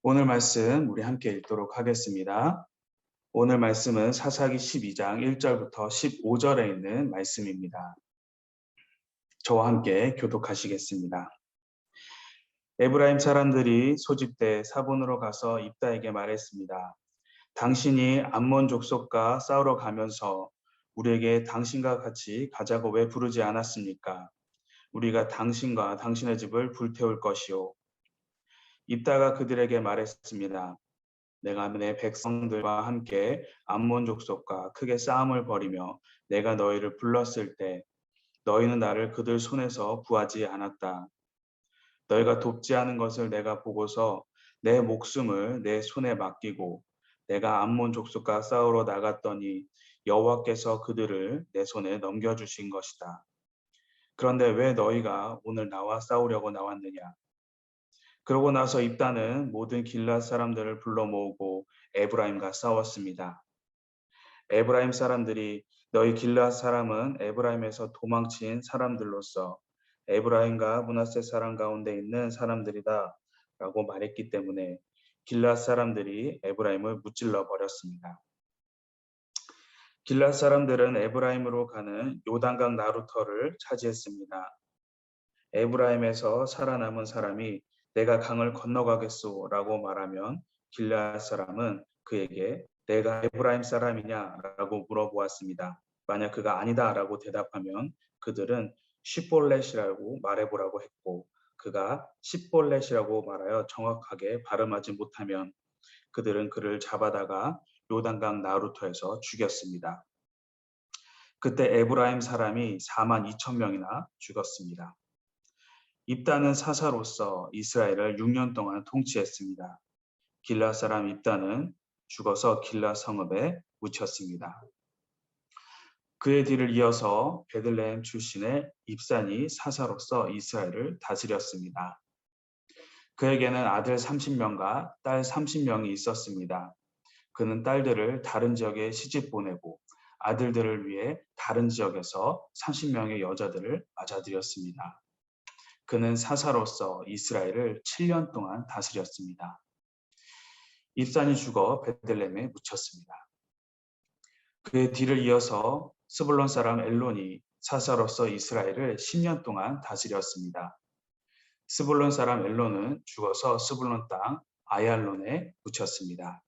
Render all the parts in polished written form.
오늘 말씀 우리 함께 읽도록 하겠습니다. 오늘 말씀은 사사기 12장 1절부터 15절에 있는 말씀입니다. 저와 함께 교독하시겠습니다. 에브라임 사람들이 소집돼 사본으로 가서 입다에게 말했습니다. 당신이 암몬 족속과 싸우러 가면서 우리에게 당신과 같이 가자고 왜 부르지 않았습니까? 우리가 당신과 당신의 집을 불태울 것이요. 입다가 그들에게 말했습니다. 내가 내 백성들과 함께 암몬 족속과 크게 싸움을 벌이며 내가 너희를 불렀을 때 너희는 나를 그들 손에서 구하지 않았다. 너희가 돕지 않은 것을 내가 보고서 내 목숨을 내 손에 맡기고 내가 암몬 족속과 싸우러 나갔더니 여호와께서 그들을 내 손에 넘겨주신 것이다. 그런데 왜 너희가 오늘 나와 싸우려고 나왔느냐? 그러고 나서 입다는 모든 길앗 사람들을 불러 모으고 에브라임과 싸웠습니다. 에브라임 사람들이 너희 길앗 사람은 에브라임에서 도망친 사람들로서 에브라임과 므낫세 사람 가운데 있는 사람들이다 라고 말했기 때문에 길앗 사람들이 에브라임을 무찔러 버렸습니다. 길앗 사람들은 에브라임으로 가는 요단강 나루터를 차지했습니다. 에브라임에서 살아남은 사람이 내가 강을 건너가겠소 라고 말하면 길앗 사람은 그에게 내가 에브라임 사람이냐 라고 물어보았습니다. 만약 그가 아니다 라고 대답하면 그들은 시볼렛이라고 말해보라고 했고 그가 시볼렛이라고 말하여 정확하게 발음하지 못하면 그들은 그를 잡아다가 요단강 나루터에서 죽였습니다. 그때 에브라임 사람이 42,000명이나 죽었습니다. 입다는 사사로서 이스라엘을 6년 동안 통치했습니다. 길앗 사람 입다는 죽어서 길앗 성읍에 묻혔습니다. 그의 뒤를 이어서 베들레헴 출신의 입산이 사사로서 이스라엘을 다스렸습니다. 그에게는 아들 30명과 딸 30명이 있었습니다. 그는 딸들을 다른 지역에 시집 보내고 아들들을 위해 다른 지역에서 30명의 여자들을 맞아들였습니다. 그는 사사로서 이스라엘을 7년 동안 다스렸습니다. 입산이 죽어 베들레헴에 묻혔습니다. 그의 뒤를 이어서 스불론 사람 엘론이 사사로서 이스라엘을 10년 동안 다스렸습니다. 스불론 사람 엘론은 죽어서 스불론 땅 아얄론에 묻혔습니다.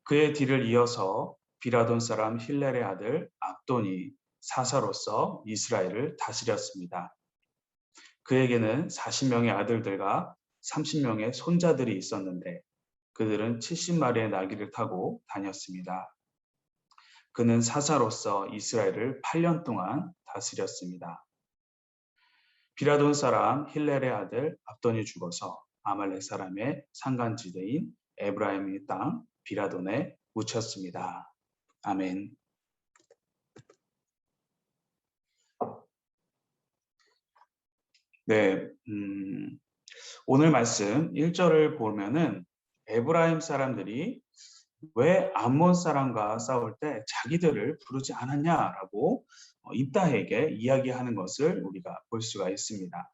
그의 뒤를 이어서 비라돈 사람 힐렐의 아들 압돈이 사사로서 이스라엘을 다스렸습니다. 그에게는 40명의 아들들과 30명의 손자들이 있었는데 그들은 70마리의 나귀를 타고 다녔습니다. 그는 사사로서 이스라엘을 8년 동안 다스렸습니다. 비라돈 사람 힐렐의 아들 압돈이 죽어서 아말렉 사람의 산간지대인 에브라임의 땅 비라돈에 묻혔습니다. 아멘. 네, 오늘 말씀 1절을 보면은 에브라임 사람들이 왜 암몬 사람과 싸울 때 자기들을 부르지 않았냐라고 입다에게 이야기하는 것을 우리가 볼 수가 있습니다.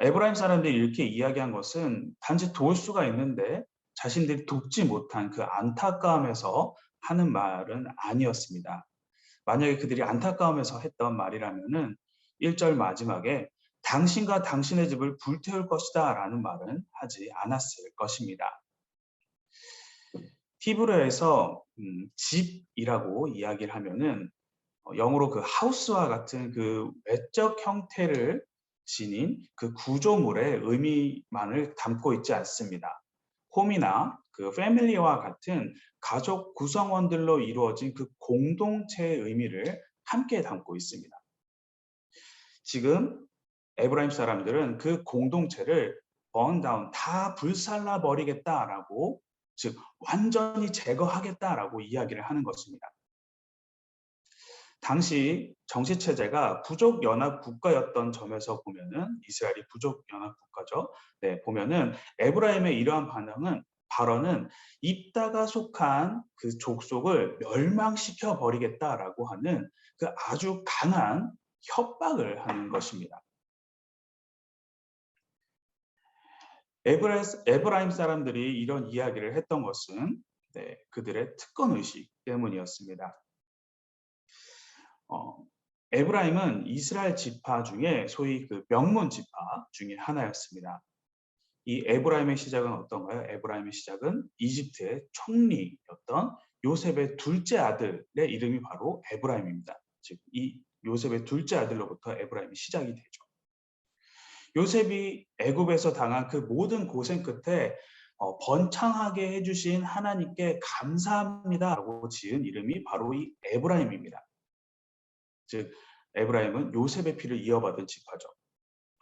에브라임 사람들이 이렇게 이야기한 것은 단지 도울 수가 있는데 자신들이 돕지 못한 그 안타까움에서 하는 말은 아니었습니다. 만약에 그들이 안타까움에서 했던 말이라면은 1절 마지막에 당신과 당신의 집을 불태울 것이다 라는 말은 하지 않았을 것입니다. 히브리어에서 집이라고 이야기를 하면은 영어로 그 하우스와 같은 그 외적 형태를 지닌 그 구조물의 의미만을 담고 있지 않습니다. 홈이나 그 패밀리와 같은 가족 구성원들로 이루어진 그 공동체의 의미를 함께 담고 있습니다. 지금 에브라임 사람들은 그 공동체를 burn down, 다 불살라 버리겠다라고, 즉 완전히 제거하겠다라고 이야기를 하는 것입니다. 당시 정치체제가 부족연합국가였던 점에서 보면은 이스라엘이 부족연합국가죠. 네, 보면은 에브라임의 이러한 발언은 입다가 속한 그 족속을 멸망시켜 버리겠다라고 하는 그 아주 강한 협박을 하는 것입니다. 에브라임 사람들이 이런 이야기를 했던 것은 그들의 특권 의식 때문이었습니다. 에브라임은 이스라엘 지파 중에 소위 그 명문 지파 중에 하나였습니다. 이 에브라임의 시작은 어떤가요? 에브라임의 시작은 이집트의 총리였던 요셉의 둘째 아들의 이름이 바로 에브라임입니다. 즉, 이 요셉의 둘째 아들로부터 에브라임이 시작이 되죠. 요셉이 애굽에서 당한 그 모든 고생 끝에 번창하게 해주신 하나님께 감사합니다라고 지은 이름이 바로 이 에브라임입니다. 즉, 에브라임은 요셉의 피를 이어받은 지파죠.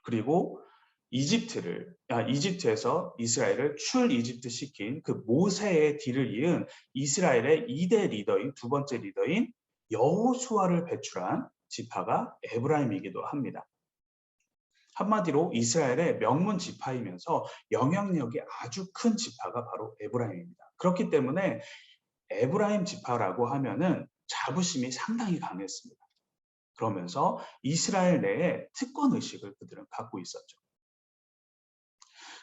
그리고 이집트에서 이스라엘을 출 이집트 시킨 그 모세의 뒤를 이은 이스라엘의 2대 리더인, 두 번째 리더인 여호수아를 배출한 지파가 에브라임이기도 합니다. 한마디로 이스라엘의 명문 지파이면서 영향력이 아주 큰 지파가 바로 에브라임입니다. 그렇기 때문에 에브라임 지파라고 하면은 자부심이 상당히 강했습니다. 그러면서 이스라엘 내에 특권 의식을 그들은 갖고 있었죠.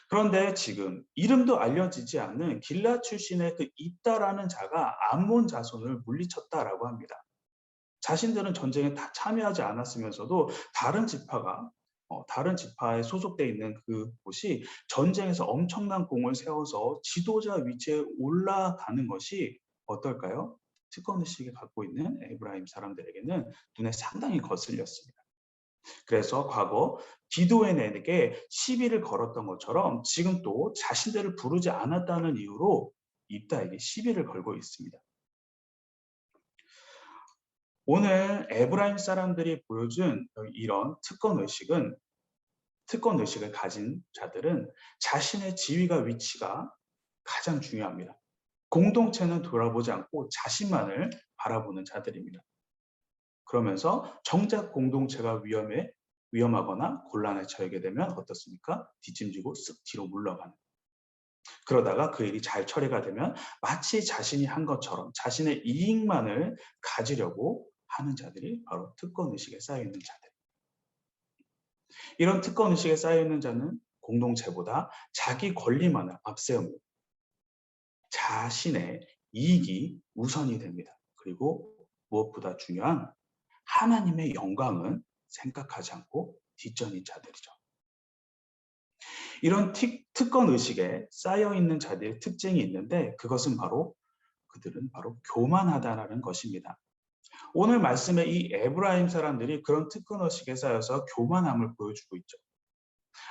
그런데 지금 이름도 알려지지 않는 길라 출신의 그 입다라는 자가 암몬 자손을 물리쳤다라고 합니다. 자신들은 전쟁에 다 참여하지 않았으면서도 다른 지파에 소속돼 있는 그곳이 전쟁에서 엄청난 공을 세워서 지도자 위치에 올라가는 것이 어떨까요? 특권의식을 갖고 있는 에브라임 사람들에게는 눈에 상당히 거슬렸습니다. 그래서 과거 기드온에게 시비를 걸었던 것처럼 지금 또 자신들을 부르지 않았다는 이유로 입다에게 시비를 걸고 있습니다. 오늘 에브라임 사람들이 보여준 이런 특권 의식을 가진 자들은 자신의 지위가 위치가 가장 중요합니다. 공동체는 돌아보지 않고 자신만을 바라보는 자들입니다. 그러면서 정작 공동체가 위험하거나 곤란에 처하게 되면 어떻습니까? 뒷짐지고 쓱 뒤로 물러가는. 그러다가 그 일이 잘 처리가 되면 마치 자신이 한 것처럼 자신의 이익만을 가지려고 하는 자들이 바로 특권의식에 쌓여있는 자들. 이런 특권의식에 쌓여있는 자는 공동체보다 자기 권리만을 앞세웁니다. 자신의 이익이 우선이 됩니다. 그리고 무엇보다 중요한 하나님의 영광은 생각하지 않고 뒷전인 자들이죠. 이런 특권 의식에 쌓여있는 자들의 특징이 있는데 그것은 그들은 바로 교만하다라는 것입니다. 오늘 말씀에 이 에브라임 사람들이 그런 특권 의식에 쌓여서 교만함을 보여주고 있죠.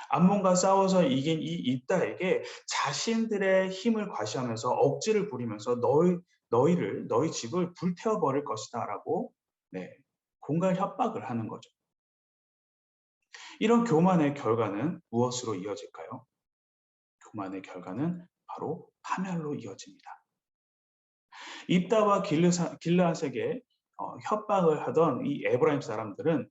암몬과 싸워서 이긴 이 입다에게 자신들의 힘을 과시하면서 억지를 부리면서 너희 집을 불태워 버릴 것이다 라고 공갈 협박을 하는 거죠. 이런 교만의 결과는 무엇으로 이어질까요? 교만의 결과는 바로 파멸로 이어집니다. 입다와 길르앗에게 협박을 하던 이 에브라임 사람들은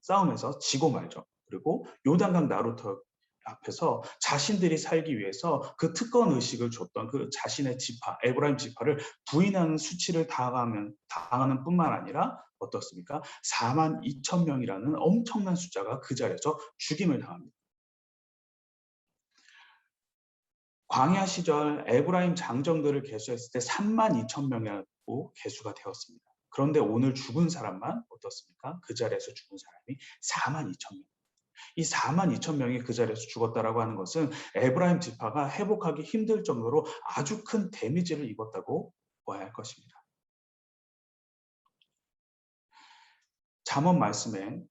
싸움에서 지고 말죠. 그리고 요단강 나루터 앞에서 자신들이 살기 위해서 그 특권 의식을 줬던 그 자신의 지파, 에브라임 지파를 부인하는 수치를 당하는 뿐만 아니라 어떻습니까? 42,000명이라는 엄청난 숫자가 그 자리에서 죽임을 당합니다. 광야 시절 에브라임 장정들을 계수했을 때 32,000명이라고 계수가 되었습니다. 그런데 오늘 죽은 사람만 어떻습니까? 그 자리에서 죽은 사람이 42,000명. 이 42,000명이 그 자리에서 죽었다라고 하는 것은 에브라임 지파가 회복하기 힘들 정도로 아주 큰 데미지를 입었다고 봐야 할 것입니다. 잠언 말씀에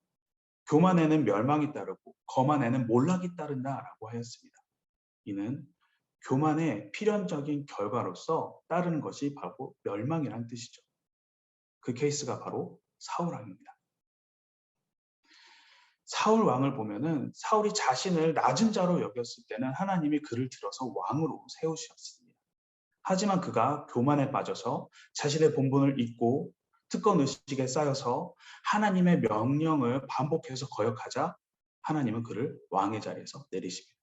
교만에는 멸망이 따르고 거만에는 몰락이 따른다라고 하였습니다. 이는 교만의 필연적인 결과로서 따르는 것이 바로 멸망이라는 뜻이죠. 그 케이스가 바로 사울 왕입니다. 사울 왕을 보면은 사울이 자신을 낮은 자로 여겼을 때는 하나님이 그를 들어서 왕으로 세우셨습니다. 하지만 그가 교만에 빠져서 자신의 본분을 잊고 특권 의식에 쌓여서 하나님의 명령을 반복해서 거역하자 하나님은 그를 왕의 자리에서 내리십니다.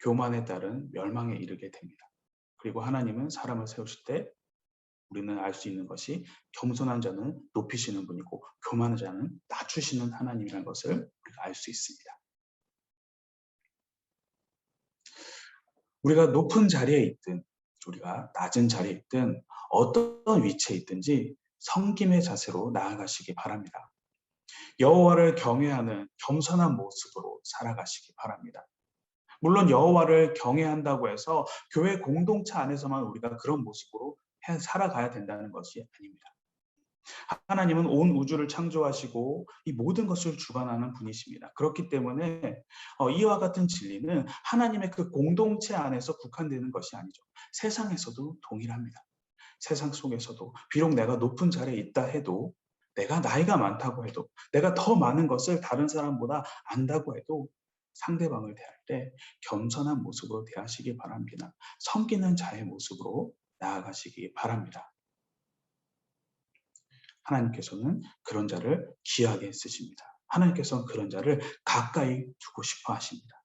교만에 따른 멸망에 이르게 됩니다. 그리고 하나님은 사람을 세우실 때 우리는 알 수 있는 것이 겸손한 자는 높이시는 분이고 교만한 자는 낮추시는 하나님이라는 것을 우리가 우리가 알 수 있습니다. 우리가 높은 자리에 있든 우리가 낮은 자리에 있든 어떤 위치에 있든지 섬김의 자세로 나아가시기 바랍니다. 여호와를 경외하는 겸손한 모습으로 살아가시기 바랍니다. 물론 여호와를 경외한다고 해서 교회 공동체 안에서만 우리가 그런 모습으로 살아가야 된다는 것이 아닙니다. 하나님은 온 우주를 창조하시고 이 모든 것을 주관하는 분이십니다. 그렇기 때문에 이와 같은 진리는 하나님의 그 공동체 안에서 국한되는 것이 아니죠. 세상에서도 동일합니다. 세상 속에서도 비록 내가 높은 자리에 있다 해도, 내가 나이가 많다고 해도, 내가 더 많은 것을 다른 사람보다 안다고 해도 상대방을 대할 때 겸손한 모습으로 대하시기 바랍니다. 섬기는 자의 모습으로 나아가시기 바랍니다. 하나님께서는 그런 자를 귀하게 쓰십니다. 하나님께서는 그런 자를 가까이 두고 싶어 하십니다.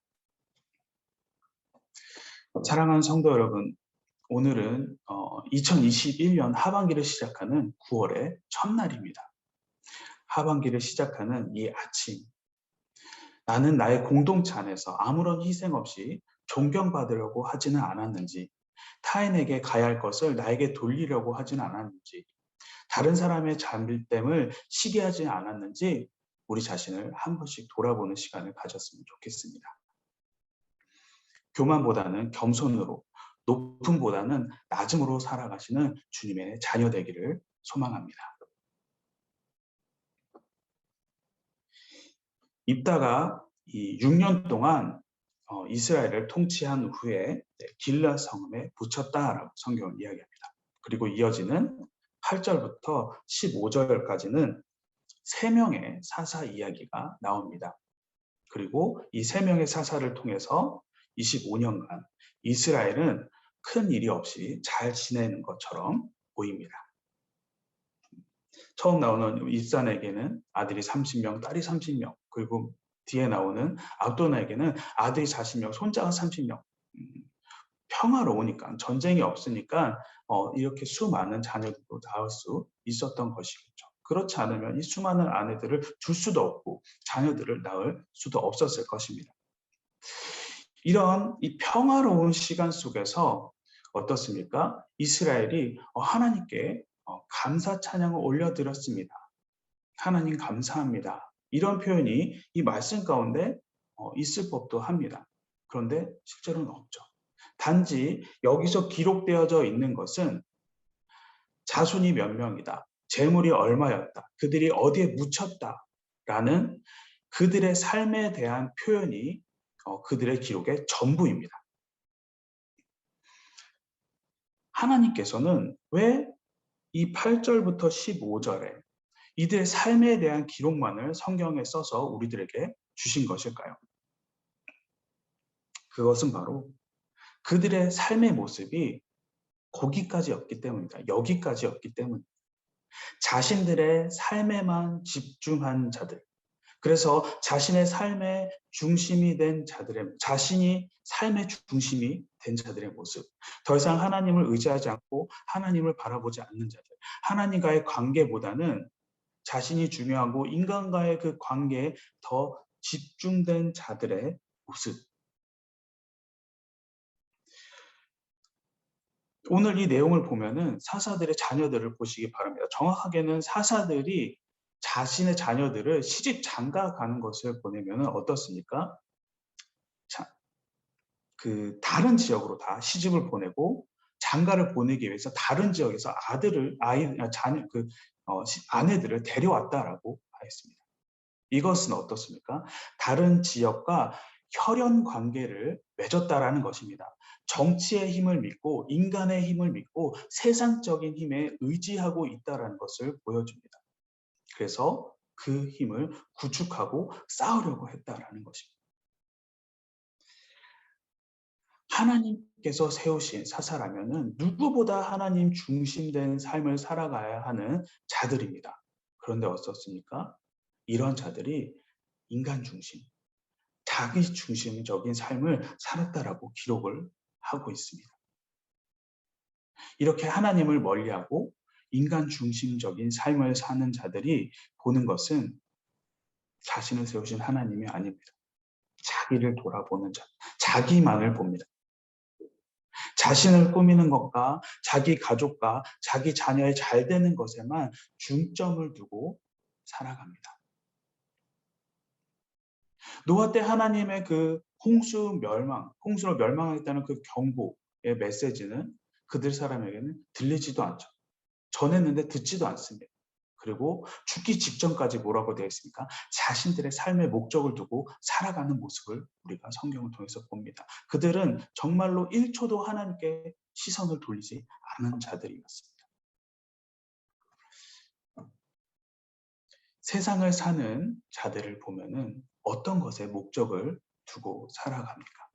사랑하는 성도 여러분, 오늘은 2021년 하반기를 시작하는 9월의 첫날입니다. 하반기를 시작하는 이 아침, 나는 나의 공동체 안에서 아무런 희생 없이 존경받으려고 하지는 않았는지, 타인에게 가야 할 것을 나에게 돌리려고 하지는 않았는지, 다른 사람의 잘못됨을 시기하지 않았는지 우리 자신을 한 번씩 돌아보는 시간을 가졌으면 좋겠습니다. 교만보다는 겸손으로, 높음보다는 낮음으로 살아가시는 주님의 자녀 되기를 소망합니다. 입다가 이 6년 동안 이스라엘을 통치한 후에 길앗 성읍에 붙였다라고 성경은 이야기합니다. 그리고 이어지는 8절부터 15절까지는 3명의 사사 이야기가 나옵니다. 그리고 이 3명의 사사를 통해서 25년간 이스라엘은 큰 일이 없이 잘 지내는 것처럼 보입니다. 처음 나오는 입산에게는 아들이 30명, 딸이 30명, 그리고 뒤에 나오는 압도나에게는 아들이 40명, 손자가 30명. 평화로우니까, 전쟁이 없으니까 이렇게 수많은 자녀들도 낳을 수 있었던 것이겠죠. 그렇지 않으면 이 수많은 아내들을 줄 수도 없고 자녀들을 낳을 수도 없었을 것입니다. 이런 이 평화로운 시간 속에서 어떻습니까? 이스라엘이 하나님께 감사 찬양을 올려드렸습니다. 하나님 감사합니다. 이런 표현이 이 말씀 가운데 있을 법도 합니다. 그런데 실제로는 없죠. 단지 여기서 기록되어져 있는 것은 자손이 몇 명이다, 재물이 얼마였다, 그들이 어디에 묻혔다라는 그들의 삶에 대한 표현이 그들의 기록의 전부입니다. 하나님께서는 왜 이 8절부터 15절에 이들의 삶에 대한 기록만을 성경에 써서 우리들에게 주신 것일까요? 그것은 바로 그들의 삶의 모습이 거기까지였기 때문입니다. 여기까지였기 때문입니다. 자신들의 삶에만 집중한 자들, 그래서 자신의 삶의 중심이 된 자들의, 자신이 삶의 중심이 된 자들의 모습, 더 이상 하나님을 의지하지 않고 하나님을 바라보지 않는 자들, 하나님과의 관계보다는 자신이 중요하고 인간과의 그 관계에 더 집중된 자들의 모습. 오늘 이 내용을 보면은 사사들의 자녀들을 보시기 바랍니다. 정확하게는 사사들이 자신의 자녀들을 시집 장가 가는 것을 보내면 어떻습니까? 다른 지역으로 다 시집을 보내고 장가를 보내기 위해서 다른 지역에서 아내들을 데려왔다라고 하였습니다. 이것은 어떻습니까? 다른 지역과 혈연 관계를 맺었다라는 것입니다. 정치의 힘을 믿고 인간의 힘을 믿고 세상적인 힘에 의지하고 있다라는 것을 보여줍니다. 그래서 그 힘을 구축하고 싸우려고 했다라는 것입니다. 하나님께서 세우신 사사라면은 누구보다 하나님 중심된 삶을 살아가야 하는 자들입니다. 그런데 어떻습니까? 이런 자들이 인간 중심, 자기 중심적인 삶을 살았다라고 기록을 하고 있습니다. 이렇게 하나님을 멀리하고 인간 중심적인 삶을 사는 자들이 보는 것은 자신을 세우신 하나님이 아닙니다. 자기를 돌아보는 자, 자기만을 봅니다. 자신을 꾸미는 것과 자기 가족과 자기 자녀의 잘 되는 것에만 중점을 두고 살아갑니다. 노아 때 하나님의 그 홍수로 멸망하겠다는 그 경고의 메시지는 그들 사람에게는 들리지도 않죠. 전했는데 듣지도 않습니다. 그리고 죽기 직전까지 뭐라고 되어 있습니까? 자신들의 삶의 목적을 두고 살아가는 모습을 우리가 성경을 통해서 봅니다. 그들은 정말로 1초도 하나님께 시선을 돌리지 않은 자들이었습니다. 세상을 사는 자들을 보면은 어떤 것에 목적을 두고 살아갑니까?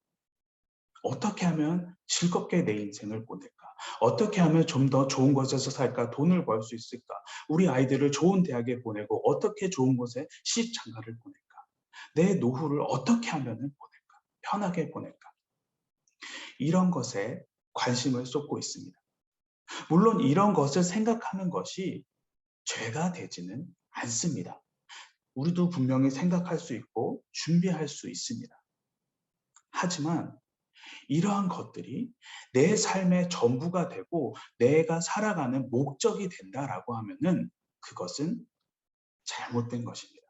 어떻게 하면 즐겁게 내 인생을 보낼까? 어떻게 하면 좀 더 좋은 곳에서 살까? 돈을 벌 수 있을까? 우리 아이들을 좋은 대학에 보내고 어떻게 좋은 곳에 시집장가를 보낼까? 내 노후를 어떻게 하면 보낼까? 편하게 보낼까? 이런 것에 관심을 쏟고 있습니다. 물론 이런 것을 생각하는 것이 죄가 되지는 않습니다. 우리도 분명히 생각할 수 있고 준비할 수 있습니다. 하지만 이러한 것들이 내 삶의 전부가 되고 내가 살아가는 목적이 된다라고 하면은 그것은 잘못된 것입니다.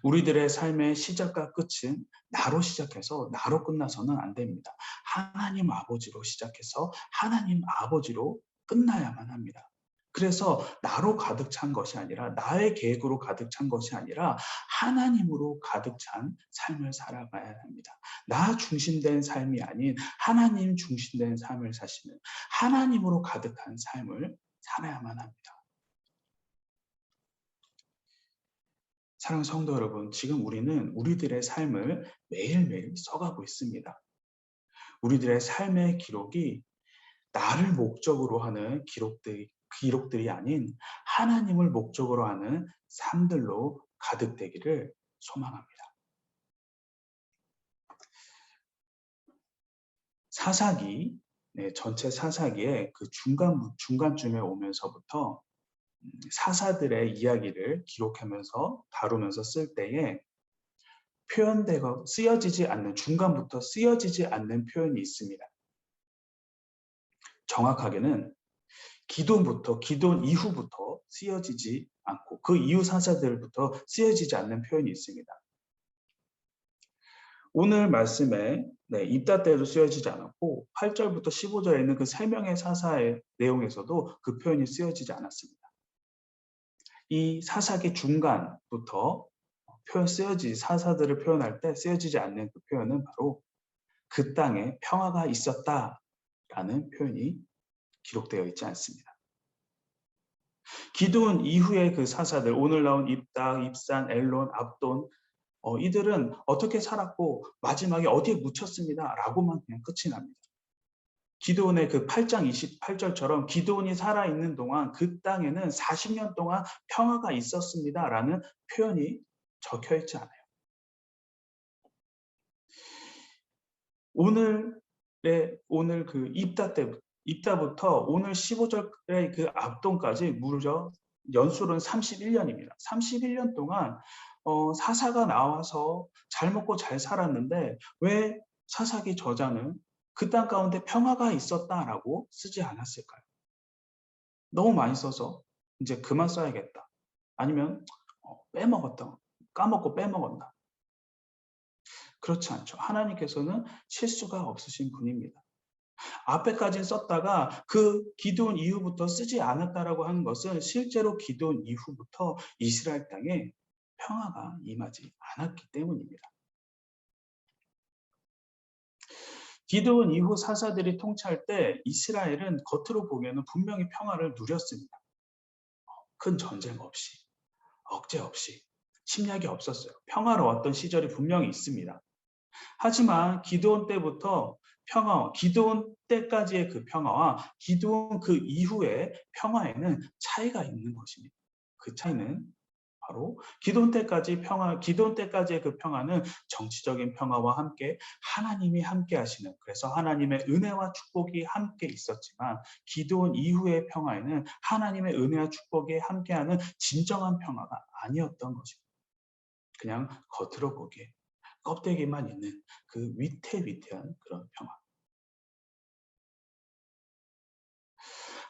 우리들의 삶의 시작과 끝은 나로 시작해서 나로 끝나서는 안 됩니다. 하나님 아버지로 시작해서 하나님 아버지로 끝나야만 합니다. 그래서 나로 가득 찬 것이 아니라 나의 계획으로 가득 찬 것이 아니라 하나님으로 가득 찬 삶을 살아가야 합니다. 나 중심된 삶이 아닌 하나님 중심된 삶을 사시는 하나님으로 가득한 삶을 살아야만 합니다. 사랑하는 성도 여러분, 지금 우리는 우리들의 삶을 매일매일 써가고 있습니다. 우리들의 삶의 기록이 나를 목적으로 하는 기록들이 아닌 하나님을 목적으로 하는 삶들로 가득되기를 소망합니다. 사사기, 전체 사사기의 그 중간쯤에 오면서부터 사사들의 이야기를 기록하면서 다루면서 쓸 때에 표현되고 쓰여지지 않는 중간부터 쓰여지지 않는 표현이 있습니다. 정확하게는 기돈 이후부터 쓰여지지 않고 그 이후 사사들부터 쓰여지지 않는 표현이 있습니다. 오늘 말씀에 입다 때도 쓰여지지 않았고 8절부터 15절에 있는 그 3명의 사사의 내용에서도 그 표현이 쓰여지지 않았습니다. 이 사사기 중간부터 사사들을 표현할 때 쓰여지지 않는 그 표현은 바로 그 땅에 평화가 있었다라는 표현이 기록되어 있지 않습니다. 기드온 이후의 그 사사들, 오늘 나온 입다, 입산, 엘론, 압돈, 이들은 어떻게 살았고 마지막에 어디에 묻혔습니다 라고만 그냥 끝이 납니다. 기드온의 그 8장 28절처럼 기드온이 살아있는 동안 그 땅에는 40년 동안 평화가 있었습니다 라는 표현이 적혀 있지 않아요. 오늘 그 입다부터 오늘 15절의 그 압돈까지 무려 연수는 31년입니다. 31년 동안 사사가 나와서 잘 먹고 잘 살았는데 왜 사사기 저자는 그 땅 가운데 평화가 있었다라고 쓰지 않았을까요? 너무 많이 써서 이제 그만 써야겠다. 아니면 까먹고 빼먹었나? 그렇지 않죠. 하나님께서는 실수가 없으신 분입니다. 앞에까지 썼다가 그 기드온 이후부터 쓰지 않았다라고 하는 것은 실제로 기드온 이후부터 이스라엘 땅에 평화가 임하지 않았기 때문입니다. 기드온 이후 사사들이 통치할 때 이스라엘은 겉으로 보기에는 분명히 평화를 누렸습니다. 큰 전쟁 없이, 억제 없이, 침략이 없었어요. 평화로웠던 시절이 분명히 있습니다. 하지만 기드온 때부터 기드온 때까지의 그 평화와 기드온 그 이후의 평화에는 차이가 있는 것입니다. 그 차이는 바로 기도원 때까지 기도원 때까지의 그 평화는 정치적인 평화와 함께 하나님이 함께 하시는, 그래서 하나님의 은혜와 축복이 함께 있었지만 기도원 이후의 평화에는 하나님의 은혜와 축복이 함께하는 진정한 평화가 아니었던 것입니다. 그냥 겉으로 보기에 껍데기만 있는 그 위태위태한 그런 평화.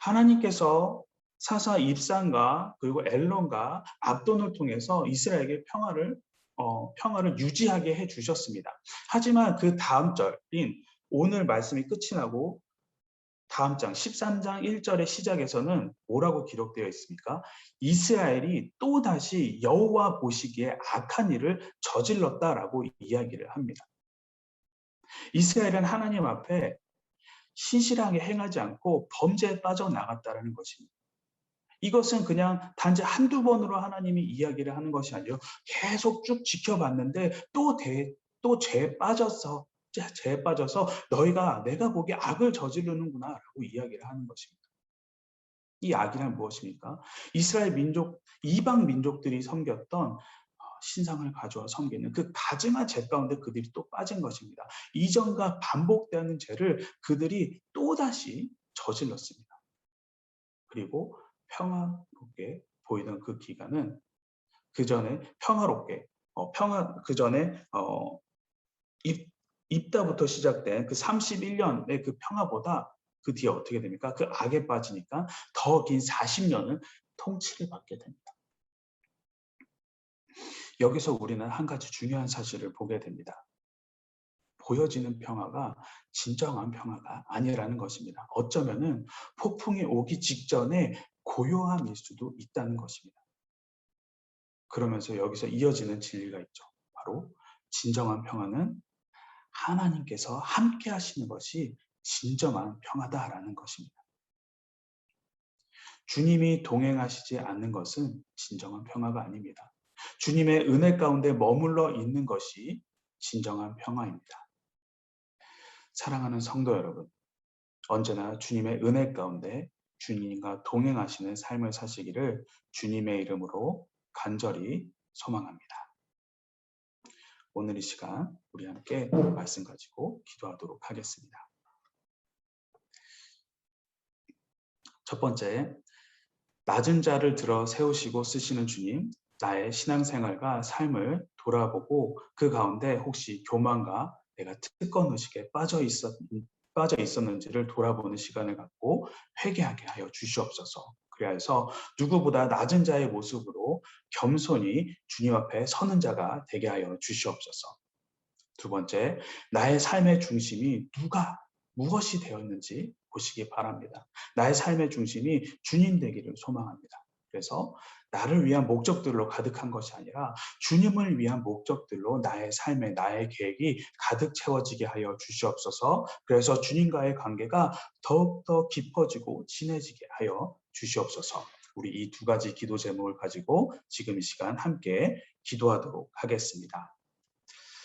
하나님께서 사사 입산과 그리고 엘론과 압돈을 통해서 이스라엘에게 평화를 유지하게 해 주셨습니다. 하지만 그 다음 절인 오늘 말씀이 끝이 나고 다음 장 13장 1절의 시작에서는 뭐라고 기록되어 있습니까? 이스라엘이 또다시 여호와 보시기에 악한 일을 저질렀다라고 이야기를 합니다. 이스라엘은 하나님 앞에 신실하게 행하지 않고 범죄에 빠져나갔다는 것입니다. 이것은 그냥 단지 한두 번으로 하나님이 이야기를 하는 것이 아니라 계속 쭉 지켜봤는데 또 죄에 빠져서 너희가 내가 보기에 악을 저지르는구나 라고 이야기를 하는 것입니다. 이 악이란 무엇입니까? 이스라엘 민족, 이방 민족들이 섬겼던 신상을 가져와 섬기는 그 가증한 죄 가운데 그들이 또 빠진 것입니다. 이전과 반복되는 죄를 그들이 또다시 저질렀습니다. 그리고 평화롭게 보이던 그 기간은 그 전에 입다부터 시작된 그 31년의 그 평화보다 그 뒤에 어떻게 됩니까? 그 악에 빠지니까 더 긴 40년은 통치를 받게 됩니다. 여기서 우리는 한 가지 중요한 사실을 보게 됩니다. 보여지는 평화가 진정한 평화가 아니라는 것입니다. 어쩌면은 폭풍이 오기 직전에 고요함일 수도 있다는 것입니다. 그러면서 여기서 이어지는 진리가 있죠. 바로 진정한 평화는 하나님께서 함께 하시는 것이 진정한 평화다라는 것입니다. 주님이 동행하시지 않는 것은 진정한 평화가 아닙니다. 주님의 은혜 가운데 머물러 있는 것이 진정한 평화입니다. 사랑하는 성도 여러분, 언제나 주님의 은혜 가운데 주님과 동행하시는 삶을 사시기를 주님의 이름으로 간절히 소망합니다. 오늘 이 시간 우리 함께 말씀 가지고 기도하도록 하겠습니다. 첫 번째, 낮은 자를 들어 세우시고 쓰시는 주님, 나의 신앙생활과 삶을 돌아보고 그 가운데 혹시 교만과 내가 특권의식에 빠져 있었는지를 돌아보는 시간을 갖고 회개하게 하여 주시옵소서. 그래서 누구보다 낮은 자의 모습으로 겸손히 주님 앞에 서는 자가 되게 하여 주시옵소서. 두 번째, 나의 삶의 중심이 무엇이 되었는지 보시기 바랍니다. 나의 삶의 중심이 주님 되기를 소망합니다. 그래서 나를 위한 목적들로 가득한 것이 아니라 주님을 위한 목적들로 나의 삶에 나의 계획이 가득 채워지게 하여 주시옵소서. 그래서 주님과의 관계가 더욱더 깊어지고 친해지게 하여 주시옵소서. 우리 이 두 가지 기도 제목을 가지고 지금 이 시간 함께 기도하도록 하겠습니다.